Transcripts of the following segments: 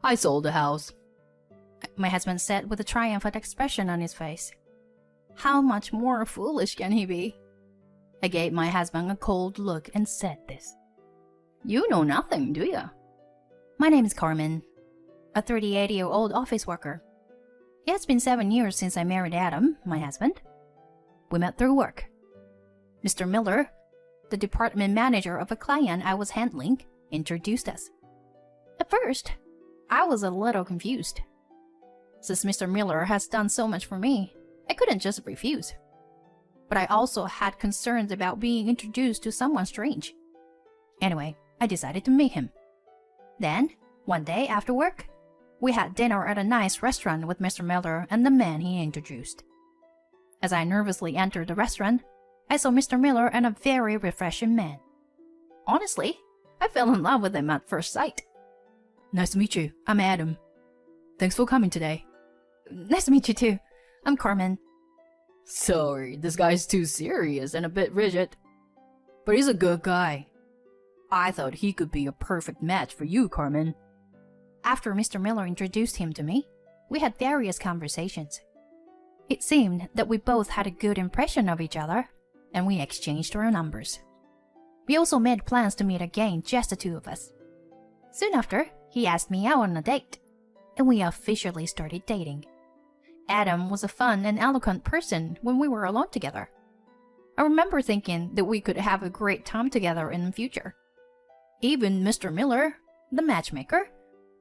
I sold the house. My husband said with a triumphant expression on his face. How much more foolish can he be? I gave my husband a cold look and said this. You know nothing, do you? My name is Carmen, a 38-year-old office worker. It has been 7 years since I married Adam, my husband. We met through work. Mr. Miller, the department manager of a client I was handling, introduced us. At first, I was a little confused. Since Mr. Miller has done so much for me, I couldn't just refuse. But I also had concerns about being introduced to someone strange. Anyway, I decided to meet him. Then, one day after work, we had dinner at a nice restaurant with Mr. Miller and the man he introduced. As I nervously entered the restaurant, I saw Mr. Miller and a very refreshing man. Honestly, I fell in love with him at first sight. Nice to meet you. I'm Adam. Thanks for coming today. Nice to meet you too. I'm Carmen. Sorry, this guy's too serious and a bit rigid. But he's a good guy. I thought he could be a perfect match for you, Carmen. After Mr. Miller introduced him to me, we had various conversations. It seemed that we both had a good impression of each other, and we exchanged our numbers. We also made plans to meet again, just the two of us. Soon after, he asked me out on a date, and we officially started dating. Adam was a fun and eloquent person when we were alone together. I remember thinking that we could have a great time together in the future. Even Mr. Miller, the matchmaker,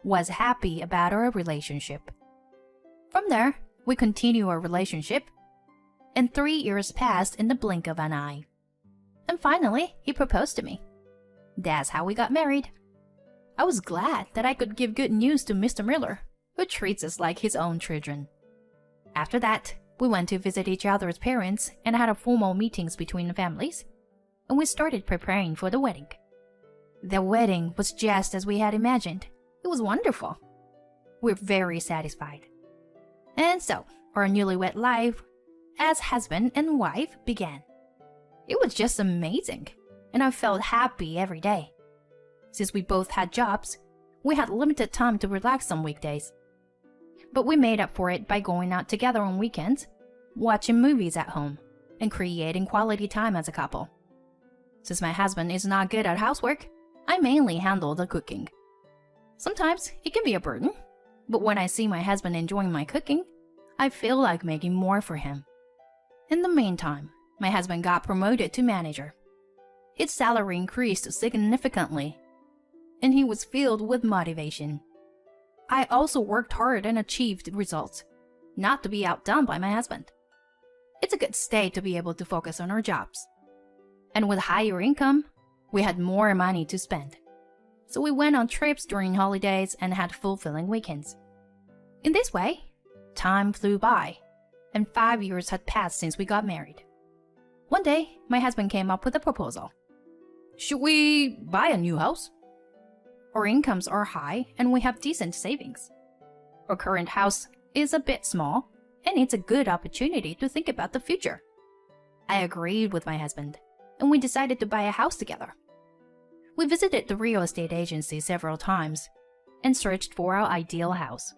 was happy about our relationship. From there, we continued our relationship, and 3 years passed in the blink of an eye. And finally, he proposed to me. That's how we got married. I was glad that I could give good news to Mr. Miller, who treats us like his own children. After that, we went to visit each other's parents and had formal meetings between the families, and we started preparing for the wedding. The wedding was just as we had imagined. It was wonderful. We're very satisfied. And so, our newlywed life as husband and wife began. It was just amazing, and I felt happy every day. Since we both had jobs, we had limited time to relax on weekdays. But we made up for it by going out together on weekends, watching movies at home, and creating quality time as a couple. Since my husband is not good at housework, I mainly handle the cooking. Sometimes it can be a burden, but when I see my husband enjoying my cooking, I feel like making more for him. In the meantime, my husband got promoted to manager. His salary increased significantly, and he was filled with motivation. I also worked hard and achieved results, not to be outdone by my husband. It's a good state to be able to focus on our jobs. And with higher income, we had more money to spend. So we went on trips during holidays and had fulfilling weekends. In this way, time flew by, and 5 years had passed since we got married. One day, my husband came up with a proposal. Should we buy a new house? Our incomes are high and we have decent savings. Our current house is a bit small, and it's a good opportunity to think about the future. I agreed with my husband, and we decided to buy a house together. We visited the real estate agency several times and searched for our ideal house.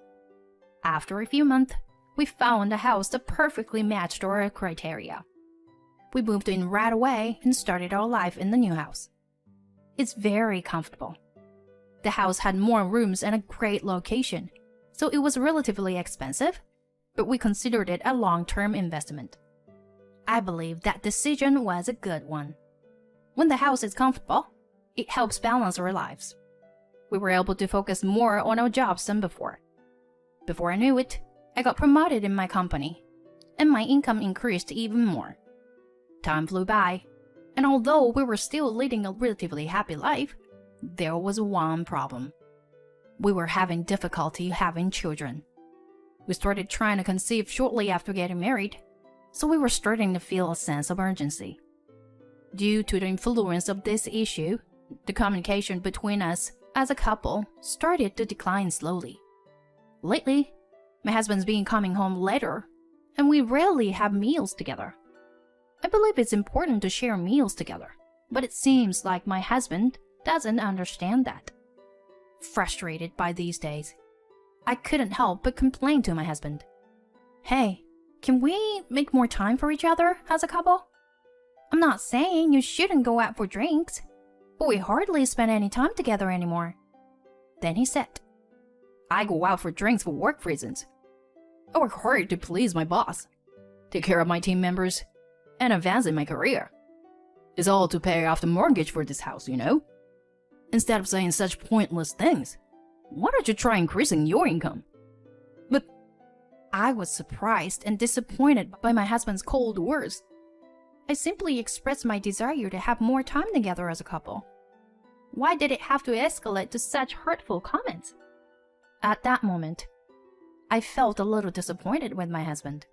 After a few months, we found a house that perfectly matched our criteria. We moved in right away and started our life in the new house. It's very comfortable. The house had more rooms and a great location, so it was relatively expensive, but we considered it a long-term investment. I believe that decision was a good one. When the house is comfortable, it helps balance our lives. We were able to focus more on our jobs than before. Before I knew it, I got promoted in my company, and my income increased even more. Time flew by, and although we were still leading a relatively happy life, there was one problem. We were having difficulty having children. We started trying to conceive shortly after getting married, so we were starting to feel a sense of urgency. Due to the influence of this issue, the communication between us as a couple started to decline slowly. Lately, my husband's been coming home later, and we rarely have meals together. I believe it's important to share meals together, but it seems like my husband doesn't understand that. Frustrated by these days, I couldn't help but complain to my husband. Hey, can we make more time for each other as a couple? I'm not saying you shouldn't go out for drinks, but we hardly spend any time together anymore. Then he said, I go out for drinks for work reasons. I work hard to please my boss, take care of my team members, and advance in my career. It's all to pay off the mortgage for this house, you know? Instead of saying such pointless things, why don't you try increasing your income? But I was surprised and disappointed by my husband's cold words. I simply expressed my desire to have more time together as a couple. Why did it have to escalate to such hurtful comments? At that moment, I felt a little disappointed with my husband.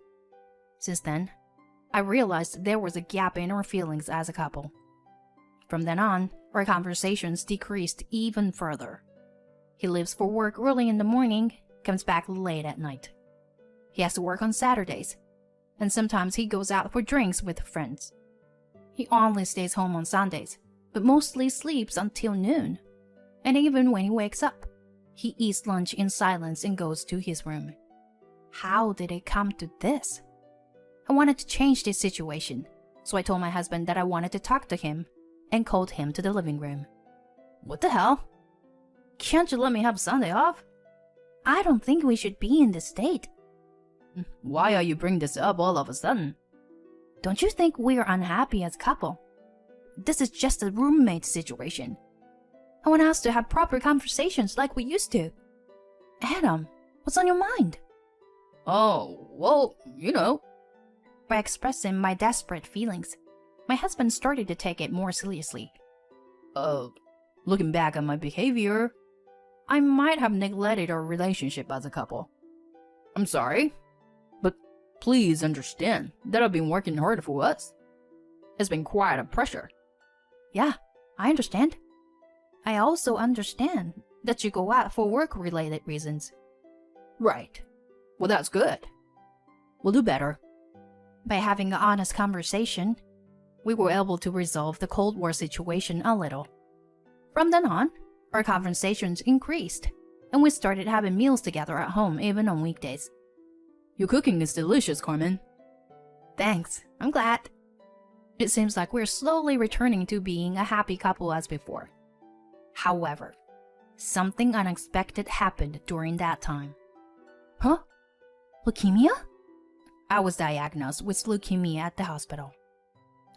Since then, I realized there was a gap in our feelings as a couple. From then on, our conversations decreased even further. He leaves for work early in the morning, comes back late at night. He has to work on Saturdays, and sometimes he goes out for drinks with friends. He only stays home on Sundays, but mostly sleeps until noon. And even when he wakes up, he eats lunch in silence and goes to his room. How did it come to this? I wanted to change this situation, so I told my husband that I wanted to talk to him and called him to the living room. What the hell? Can't you let me have Sunday off? I don't think we should be in this state. Why are you bringing this up all of a sudden? Don't you think we're unhappy as a couple? This is just a roommate situation. I want us to have proper conversations like we used to. Adam, what's on your mind? Oh, well, you know. By expressing my desperate feelings, my husband started to take it more seriously. Looking back at my behavior, I might have neglected our relationship as a couple. I'm sorry, but please understand that I've been working hard for us. It's been quite a pressure. Yeah, I understand. I also understand that you go out for work-related reasons. Right. Well, that's good. We'll do better. By having an honest conversation, we were able to resolve the Cold War situation a little. From then on, our conversations increased, and we started having meals together at home even on weekdays. Your cooking is delicious, Carmen. Thanks, I'm glad. It seems like we're slowly returning to being a happy couple as before. However, something unexpected happened during that time. Huh? Leukemia? I was diagnosed with leukemia at the hospital.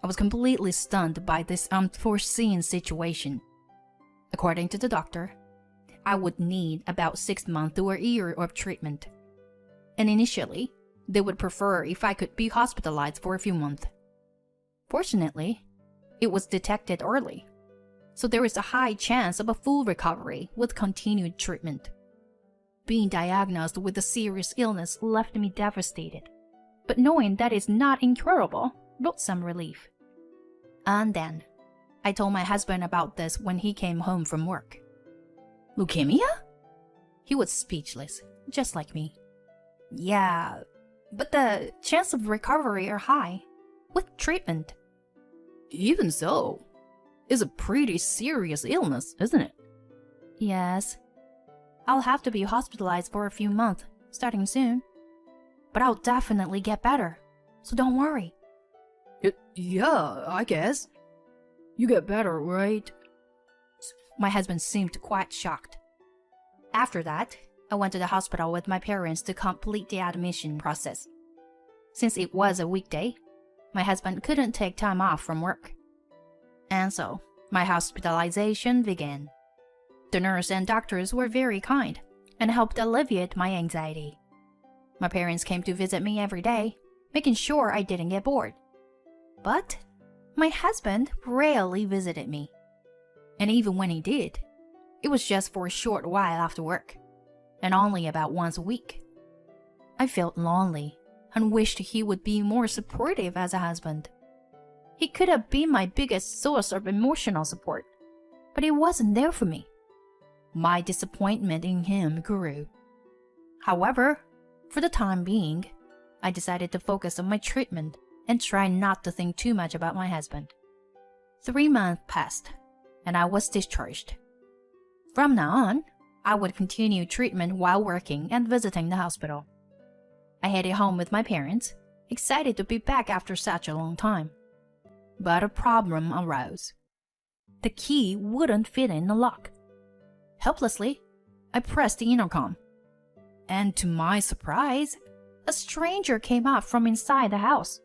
I was completely stunned by this unforeseen situation. According to the doctor, I would need about 6 months to a year of treatment. And initially, they would prefer if I could be hospitalized for a few months. Fortunately, it was detected early, so there is a high chance of a full recovery with continued treatment. Being diagnosed with a serious illness left me devastated, but knowing that it's not incurable brought some relief. And then, I told my husband about this when he came home from work. Leukemia? He was speechless, just like me. Yeah, but the chance of recovery are high, with treatment. Even so, it's a pretty serious illness, isn't it? Yes. I'll have to be hospitalized for a few months, starting soon. But I'll definitely get better, so don't worry. Yeah, I guess. You get better, right? My husband seemed quite shocked. After that, I went to the hospital with my parents to complete the admission process. Since it was a weekday, my husband couldn't take time off from work. And so, my hospitalization began. The nurse and doctors were very kind and helped alleviate my anxiety. My parents came to visit me every day, making sure I didn't get bored. But my husband rarely visited me. And even when he did, it was just for a short while after work, and only about once a week. I felt lonely and wished he would be more supportive as a husband. He could have been my biggest source of emotional support, but he wasn't there for me. My disappointment in him grew. However, for the time being, I decided to focus on my treatment and try not to think too much about my husband. 3 months passed, and I was discharged. From now on, I would continue treatment while working and visiting the hospital. I headed home with my parents, excited to be back after such a long time. But a problem arose. The key wouldn't fit in the lock. Helplessly, I pressed the intercom. And to my surprise, a stranger came out from inside the house.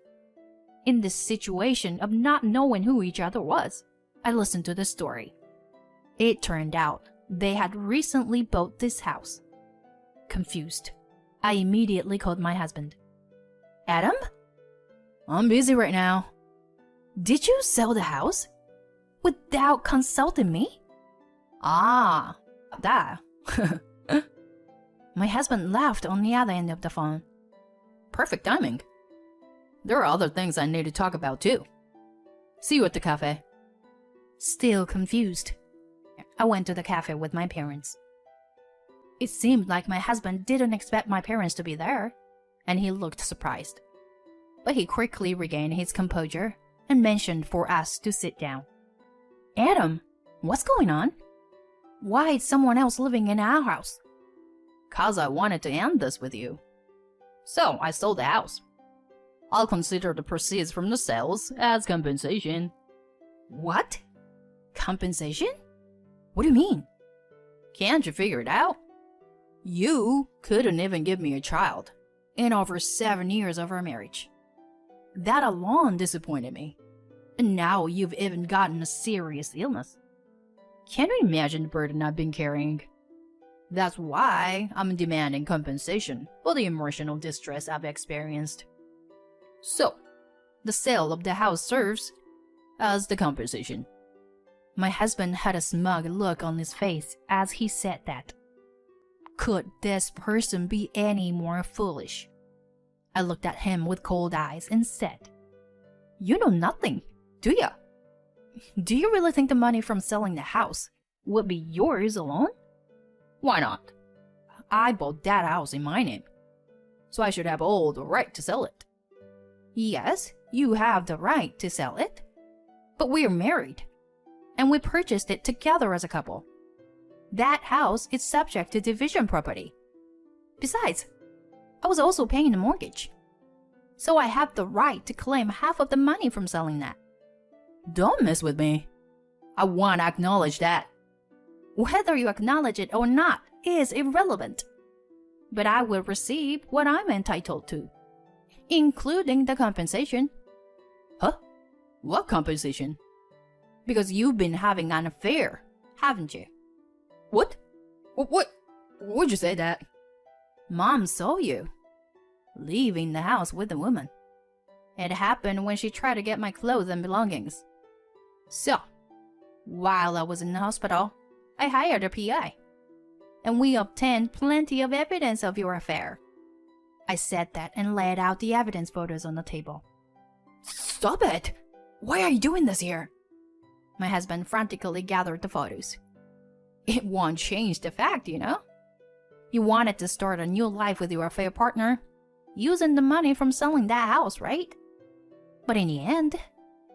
In this situation of not knowing who each other was, I listened to the story. It turned out they had recently bought this house. Confused, I immediately called my husband. Adam? I'm busy right now. Did you sell the house? Without consulting me? Ah, that. My husband laughed on the other end of the phone. Perfect timing. There are other things I need to talk about too. See you at the cafe. Still confused, I went to the cafe with my parents. It seemed like my husband didn't expect my parents to be there, and he looked surprised. But he quickly regained his composure and mentioned for us to sit down. Adam, what's going on? Why is someone else living in our house? 'Cause I wanted to end this with you. So I sold the house. I'll consider the proceeds from the sales as compensation. What? Compensation? What do you mean? Can't you figure it out? You couldn't even give me a child in over 7 years of our marriage. That alone disappointed me. And now you've even gotten a serious illness. Can you imagine the burden I've been carrying? That's why I'm demanding compensation for the emotional distress I've experienced. So, the sale of the house serves as the compensation. My husband had a smug look on his face as he said that. Could this person be any more foolish? I looked at him with cold eyes and said, You know nothing, do ya? Do you really think the money from selling the house would be yours alone? Why not? I bought that house in my name, so I should have all the right to sell it. Yes, you have the right to sell it. But we're married, and we purchased it together as a couple. That house is subject to division property. Besides, I was also paying the mortgage, so I have the right to claim half of the money from selling that. Don't mess with me. I want to acknowledge that. Whether you acknowledge it or not is irrelevant. But I will receive what I'm entitled to, including the compensation. Huh? What compensation? Because you've been having an affair, haven't you? What? Would you say that? Mom saw you leaving the house with a woman. It happened when she tried to get my clothes and belongings. So, while I was in the hospital, I hired a PI, and we obtained plenty of evidence of your affair. I said that and laid out the evidence photos on the table. Stop it! Why are you doing this here? My husband frantically gathered the photos. It won't change the fact, you know? You wanted to start a new life with your affair partner, using the money from selling that house, right? But in the end,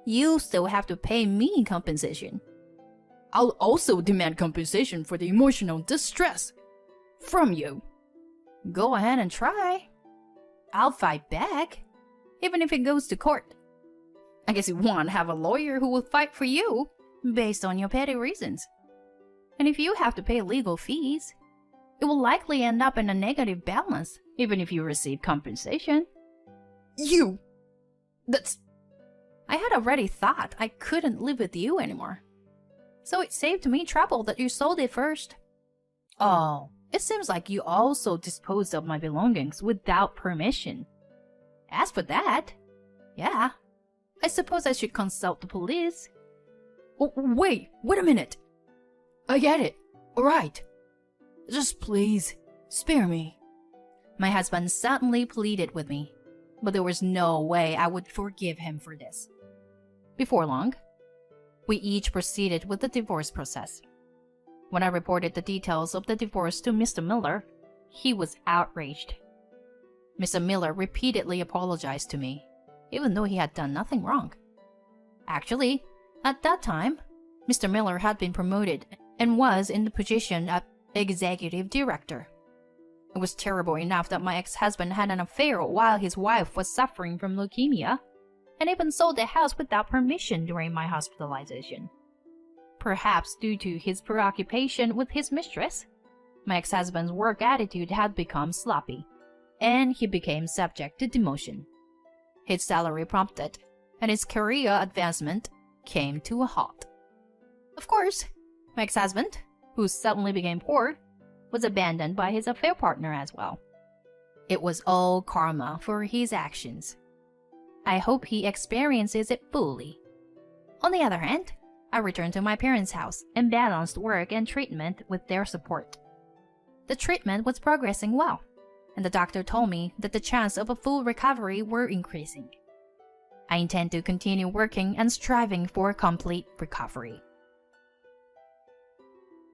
you still have to pay me compensation. I'll also demand compensation for the emotional distress from you. Go ahead and try. I'll fight back, even if it goes to court. I guess you want to have a lawyer who will fight for you based on your petty reasons. And if you have to pay legal fees, it will likely end up in a negative balance, even if you receive compensation. I had already thought I couldn't live with you anymore. So it saved me trouble that you sold it first. Oh, it seems like you also disposed of my belongings without permission. As for that, yeah, I suppose I should consult the police. Oh, wait a minute. I get it. All right. Just please, spare me. My husband suddenly pleaded with me, but there was no way I would forgive him for this. Before long, we each proceeded with the divorce process. When I reported the details of the divorce to Mr. Miller, he was outraged. Mr. Miller repeatedly apologized to me, even though he had done nothing wrong. Actually, at that time, Mr. Miller had been promoted and was in the position of executive director. It was terrible enough that my ex-husband had an affair while his wife was suffering from leukemia, and even sold the house without permission during my hospitalization. Perhaps due to his preoccupation with his mistress, my ex-husband's work attitude had become sloppy, and he became subject to demotion. His salary plummeted, and his career advancement came to a halt. Of course, my ex-husband, who suddenly became poor, was abandoned by his affair partner as well. It was all karma for his actions. I hope he experiences it fully. On the other hand, I returned to my parents' house and balanced work and treatment with their support. The treatment was progressing well, and the doctor told me that the chance of a full recovery were increasing. I intend to continue working and striving for a complete recovery.